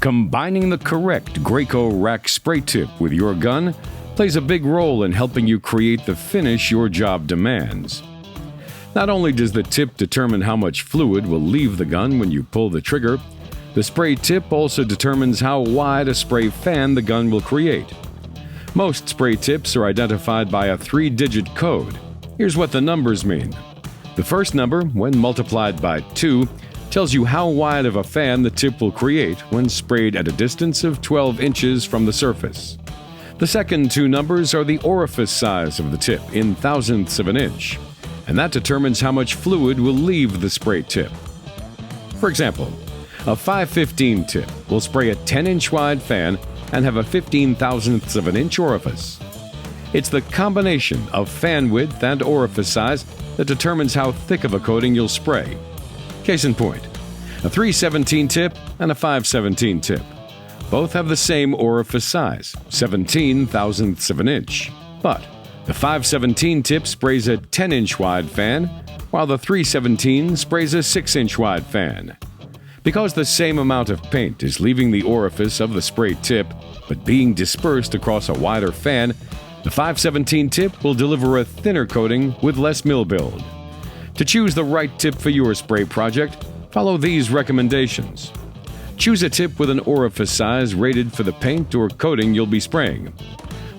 Combining the correct Graco rack spray tip with your gun plays a big role in helping you create the finish your job demands. Not only does the tip determine how much fluid will leave the gun when you pull the trigger, the spray tip also determines how wide a spray fan the gun will create. Most spray tips are identified by a 3-digit code. Here's what the numbers mean. The first number, when multiplied by 2, tells you how wide of a fan the tip will create when sprayed at a distance of 12 inches from the surface. The second 2 numbers are the orifice size of the tip in thousandths of an inch, and that determines how much fluid will leave the spray tip. For example, a 515 tip will spray a 10-inch wide fan and have a 15 thousandths of an inch orifice. It's the combination of fan width and orifice size that determines how thick of a coating you'll spray. Case in point, a 317 tip and a 517 tip. Both have the same orifice size, 17 thousandths of an inch. But the 517 tip sprays a 10-inch wide fan, while the 317 sprays a 6-inch wide fan. Because the same amount of paint is leaving the orifice of the spray tip, but being dispersed across a wider fan, the 517 tip will deliver a thinner coating with less mill build. To choose the right tip for your spray project, follow these recommendations. Choose a tip with an orifice size rated for the paint or coating you'll be spraying.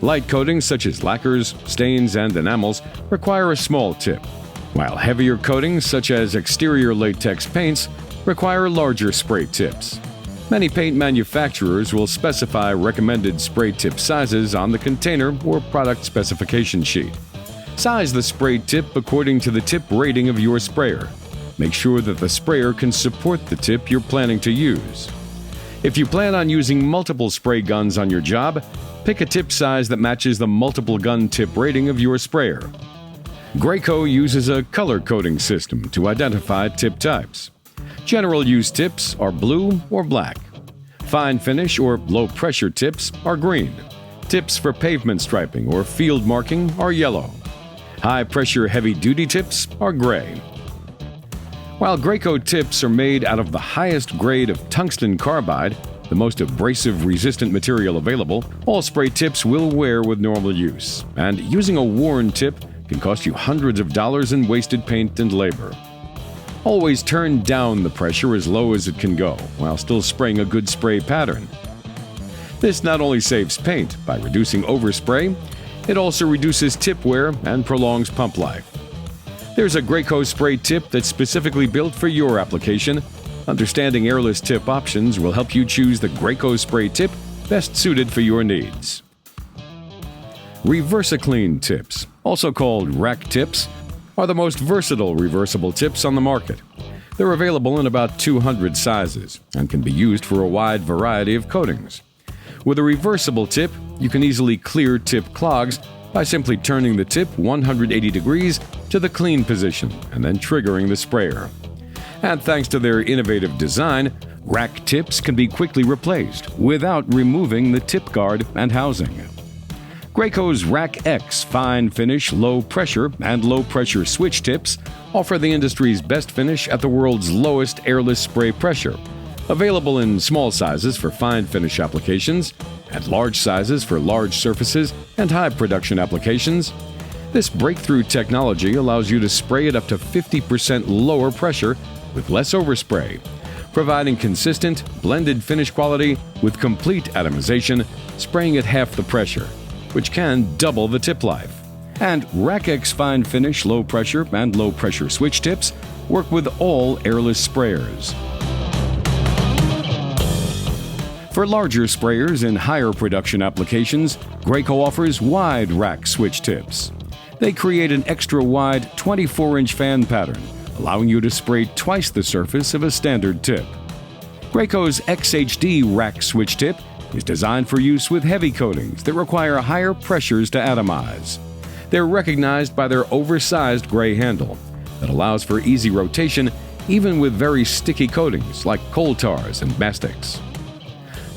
Light coatings such as lacquers, stains, and enamels require a small tip, while heavier coatings such as exterior latex paints require larger spray tips. Many paint manufacturers will specify recommended spray tip sizes on the container or product specification sheet. Size the spray tip according to the tip rating of your sprayer. Make sure that the sprayer can support the tip you're planning to use. If you plan on using multiple spray guns on your job, pick a tip size that matches the multiple gun tip rating of your sprayer. Graco uses a color coding system to identify tip types. General use tips are blue or black. Fine finish or low pressure tips are green. Tips for pavement striping or field marking are yellow. High pressure heavy duty tips are gray. While Graco tips are made out of the highest grade of tungsten carbide, the most abrasive resistant material available, all spray tips will wear with normal use, and using a worn tip can cost you hundreds of dollars in wasted paint and labor. Always turn down the pressure as low as it can go, while still spraying a good spray pattern. This not only saves paint by reducing overspray, it also reduces tip wear and prolongs pump life. There's a Graco spray tip that's specifically built for your application. Understanding Airless tip options will help you choose the Graco spray tip best suited for your needs. Reversa-Clean tips, also called rack tips, are the most versatile reversible tips on the market. They're available in about 200 sizes and can be used for a wide variety of coatings. With a reversible tip, you can easily clear tip clogs by simply turning the tip 180 degrees to the clean position and then triggering the sprayer. And thanks to their innovative design, rack tips can be quickly replaced without removing the tip guard and housing. Graco's Rack X fine finish, low pressure, and low pressure switch tips offer the industry's best finish at the world's lowest airless spray pressure. Available in small sizes for fine finish applications and large sizes for large surfaces and high production applications, this breakthrough technology allows you to spray at up to 50% lower pressure with less overspray, providing consistent, blended finish quality with complete atomization, spraying at half the pressure, which can double the tip life. And Rack X Fine Finish Low Pressure and Low Pressure Switch tips work with all airless sprayers. For larger sprayers in higher production applications, Graco offers wide rack switch tips. They create an extra wide 24-inch fan pattern, allowing you to spray twice the surface of a standard tip. Graco's XHD rack switch tip is designed for use with heavy coatings that require higher pressures to atomize. They're recognized by their oversized gray handle that allows for easy rotation even with very sticky coatings like coal tars and mastics.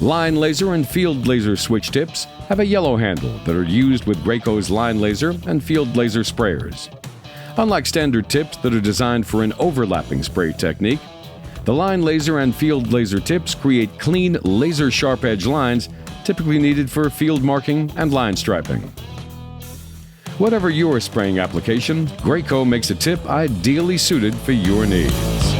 Line laser and field laser switch tips have a yellow handle that are used with Graco's line laser and field laser sprayers. Unlike standard tips that are designed for an overlapping spray technique, The line laser and field laser tips create clean, laser-sharp edge lines typically needed for field marking and line striping. Whatever your spraying application, Graco makes a tip ideally suited for your needs.